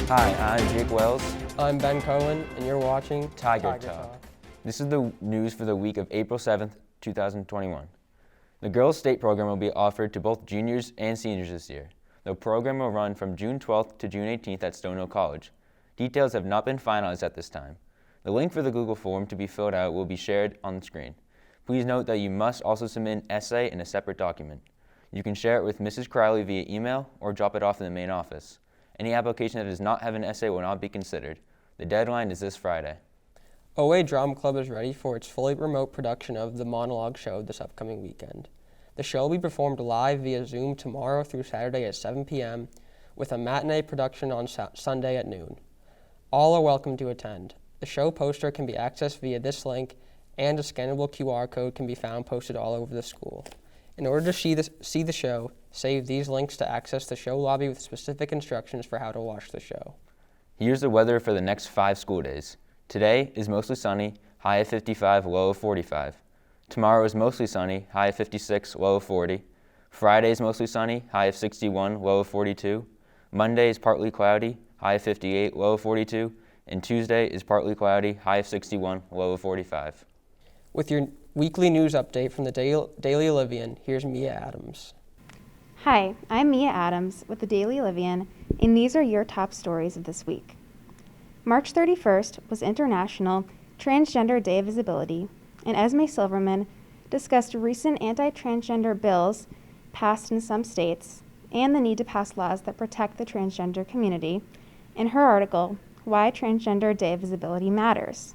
Hi, I'm Jake Wells. I'm Ben Cohen, and you're watching Tiger Talk. This is the news for the week of April 7th, 2021. The girls' state program will be offered to both juniors and seniors this year. The program will run from June 12th to June 18th at Stonehill College. Details have not been finalized at this time. The link for the Google form to be filled out will be shared on the screen. Please note that you must also submit an essay in a separate document. You can share it with Mrs. Crowley via email or drop it off in the main office. Any application that does not have an essay will not be considered. The deadline is this Friday. OA Drama Club is ready for its fully remote production of The Monologue Show this upcoming weekend. The show will be performed live via Zoom tomorrow through Saturday at 7 p.m. with a matinee production on Sunday at noon. All are welcome to attend. The show poster can be accessed via this link, and a scannable QR code can be found posted all over the school. In order to see the show, save these links to access the show lobby with specific instructions for how to watch the show. Here's the weather for the next 5 school days. Today is mostly sunny, high of 55, low of 45. Tomorrow is mostly sunny, high of 56, low of 40. Friday is mostly sunny, high of 61, low of 42. Monday is partly cloudy, high of 58, low of 42. And Tuesday is partly cloudy, high of 61, low of 45. With your weekly news update from the Daily Olivian, here's Mia Adams. Hi, I'm Mia Adams with the Daily Olivian, and these are your top stories of this week. March 31st was International Transgender Day of Visibility, and Esme Silverman discussed recent anti-transgender bills passed in some states and the need to pass laws that protect the transgender community in her article, Why Transgender Day of Visibility Matters.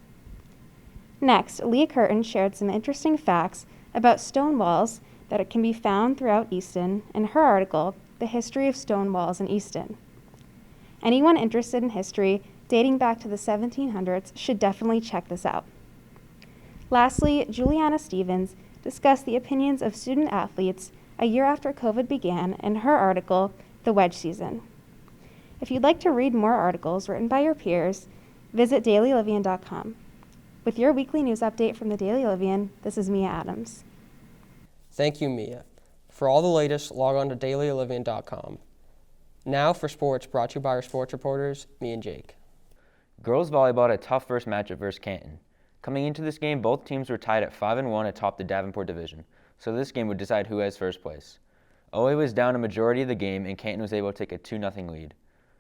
Next, Leah Curtin shared some interesting facts about stone walls that can be found throughout Easton in her article, The History of Stone Walls in Easton. Anyone interested in history dating back to the 1700s should definitely check this out. Lastly, Juliana Stevens discussed the opinions of student athletes a year after COVID began in her article, The Wedge Season. If you'd like to read more articles written by your peers, visit dailyolivian.com. With your weekly news update from the Daily Olivian, this is Mia Adams. Thank you, Mia. For all the latest, log on to dailyolivian.com. Now for sports, brought to you by our sports reporters, me and Jake. Girls volleyball had a tough first matchup versus Canton. Coming into this game, both teams were tied at 5-1 atop the Davenport division, so this game would decide who has first place. OA was down a majority of the game, and Canton was able to take a 2-0 lead.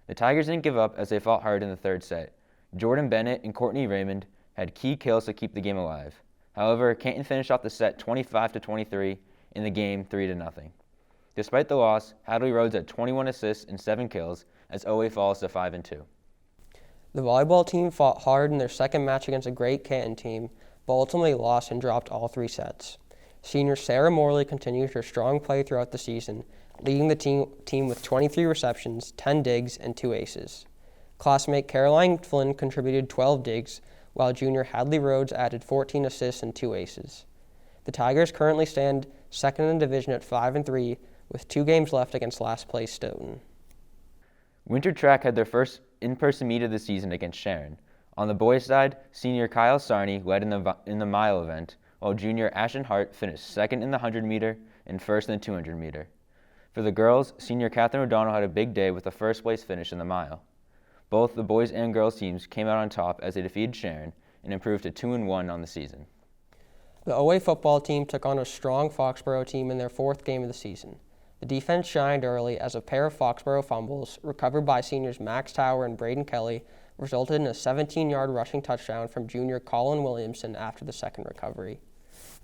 The Tigers didn't give up as they fought hard in the third set. Jordan Bennett and Courtney Raymond had key kills to keep the game alive. However, Canton finished off the set 25-23 in the game 3-0. Despite the loss, Hadley Rhodes had 21 assists and 7 kills as OA falls to 5-2. The volleyball team fought hard in their second match against a great Canton team, but ultimately lost and dropped all 3 sets. Senior Sarah Morley continued her strong play throughout the season, leading the team with 23 receptions, 10 digs, and 2 aces. Classmate Caroline Flynn contributed 12 digs, while junior Hadley Rhodes added 14 assists and 2 aces. The Tigers currently stand second in the division at 5-3, with 2 games left against last place Stoughton. Winter Track had their first in-person meet of the season against Sharon. On the boys' side, senior Kyle Sarney led in the mile event, while junior Ashton Hart finished second in the 100-meter and first in the 200-meter. For the girls, senior Catherine O'Donnell had a big day with a first-place finish in the mile. Both the boys and girls teams came out on top as they defeated Sharon and improved to 2-1 on the season. The OA football team took on a strong Foxborough team in their 4th game of the season. The defense shined early as a pair of Foxborough fumbles, recovered by seniors Max Tower and Braden Kelly, resulted in a 17-yard rushing touchdown from junior Colin Williamson after the second recovery.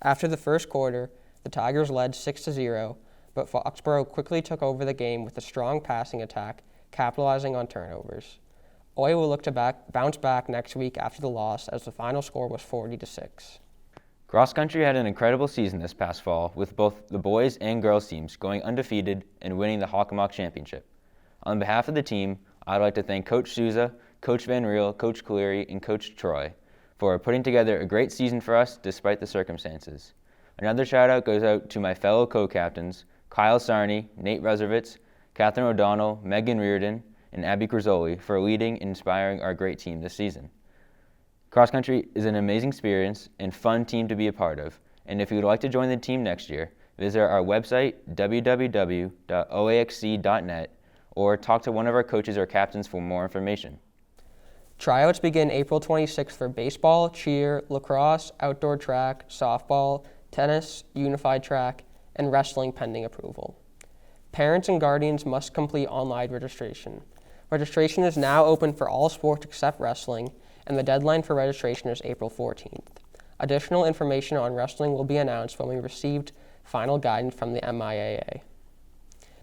After the first quarter, the Tigers led 6-0, but Foxborough quickly took over the game with a strong passing attack, capitalizing on turnovers. OA will look to bounce back next week after the loss, as the final score was 40-6. Cross country had an incredible season this past fall, with both the boys and girls teams going undefeated and winning the Hockomock Championship. On behalf of the team, I'd like to thank Coach Souza, Coach Van Riel, Coach Cleary, and Coach Troy for putting together a great season for us despite the circumstances. Another shout out goes out to my fellow co-captains, Kyle Sarney, Nate Reservitz, Catherine O'Donnell, Megan Reardon, and Abby Cruzzoli for leading and inspiring our great team this season. Cross country is an amazing experience and fun team to be a part of, and if you would like to join the team next year, visit our website, www.oaxc.net, or talk to one of our coaches or captains for more information. Tryouts begin April 26th for baseball, cheer, lacrosse, outdoor track, softball, tennis, unified track, and wrestling pending approval. Parents and guardians must complete online registration. Registration is now open for all sports except wrestling, and the deadline for registration is April 14th. Additional information on wrestling will be announced when we received final guidance from the MIAA.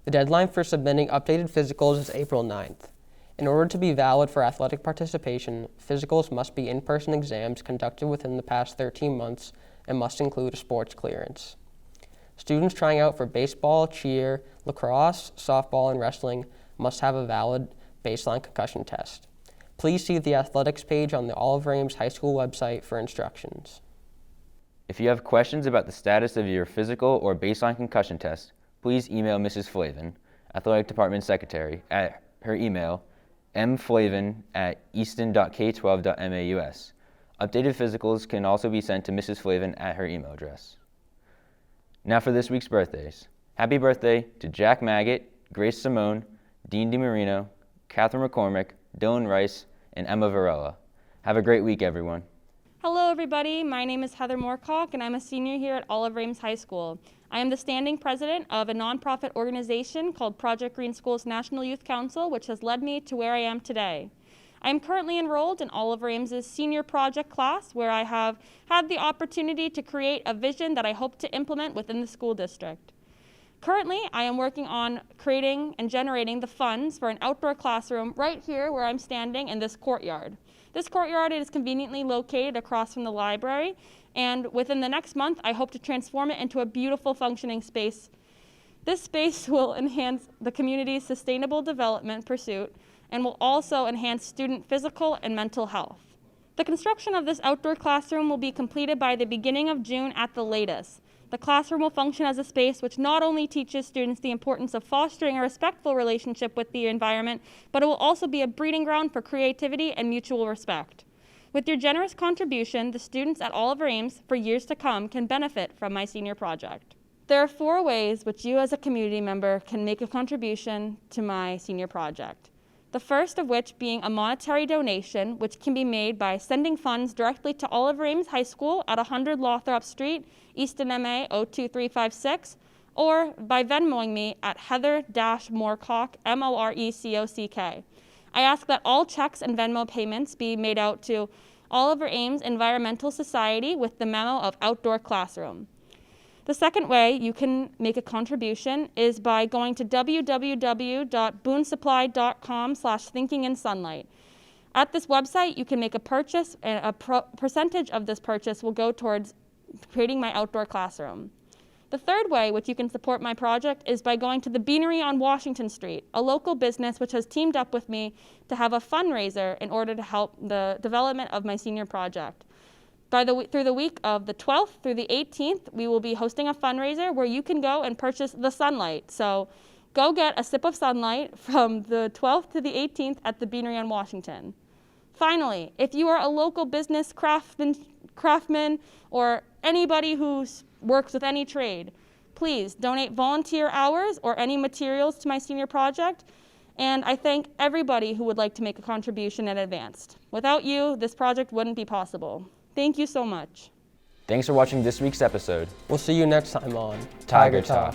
The deadline for submitting updated physicals is April 9th. In order to be valid for athletic participation, physicals must be in-person exams conducted within the past 13 months and must include a sports clearance. Students trying out for baseball, cheer, lacrosse, softball, and wrestling must have a valid baseline concussion test. Please see the athletics page on the Oliver Ames High School website for instructions. If you have questions about the status of your physical or baseline concussion test, please email Mrs. Flavin, Athletic Department Secretary, at her email mflavin@easton.k12.maus. Updated physicals can also be sent to Mrs. Flavin at her email address. Now for this week's birthdays. Happy birthday to Jack Maggot, Grace Simone, Dean DiMarino, Catherine McCormick, Dylan Rice, and Emma Varela. Have a great week, everyone. Hello, everybody. My name is Heather Moorcock, and I'm a senior here at Oliver Ames High School. I am the standing president of a nonprofit organization called Project Green School's National Youth Council, which has led me to where I am today. I am currently enrolled in Oliver Ames's senior project class, where I have had the opportunity to create a vision that I hope to implement within the school district. Currently, I am working on creating and generating the funds for an outdoor classroom right here where I'm standing in this courtyard. This courtyard is conveniently located across from the library, and within the next month, I hope to transform it into a beautiful functioning space. This space will enhance the community's sustainable development pursuit and will also enhance student physical and mental health. The construction of this outdoor classroom will be completed by the beginning of June at the latest. The classroom will function as a space which not only teaches students the importance of fostering a respectful relationship with the environment, but it will also be a breeding ground for creativity and mutual respect. With your generous contribution, the students at Oliver Ames for years to come can benefit from my senior project. There are 4 ways which you as a community member can make a contribution to my senior project. The first of which being a monetary donation, which can be made by sending funds directly to Oliver Ames High School at 100 Lothrop Street, Easton, MA 02356, or by Venmoing me at Heather-Moorcock, MORECOCK. I ask that all checks and Venmo payments be made out to Oliver Ames Environmental Society with the memo of outdoor classroom. The second way you can make a contribution is by going to www.boonesupply.com/thinkinginsunlight. At this website, you can make a purchase, and a percentage of this purchase will go towards creating my outdoor classroom. The third way which you can support my project is by going to the Beanery on Washington Street, a local business which has teamed up with me to have a fundraiser in order to help the development of my senior project. Through the week of the 12th through the 18th, we will be hosting a fundraiser where you can go and purchase the sunlight. So go get a sip of sunlight from the 12th to the 18th at the Beanery on Washington. Finally, if you are a local business craftsman, or anybody who works with any trade, please donate volunteer hours or any materials to my senior project. And I thank everybody who would like to make a contribution in advance. Without you, this project wouldn't be possible. Thank you so much. Thanks for watching this week's episode. We'll see you next time on Tiger Talk.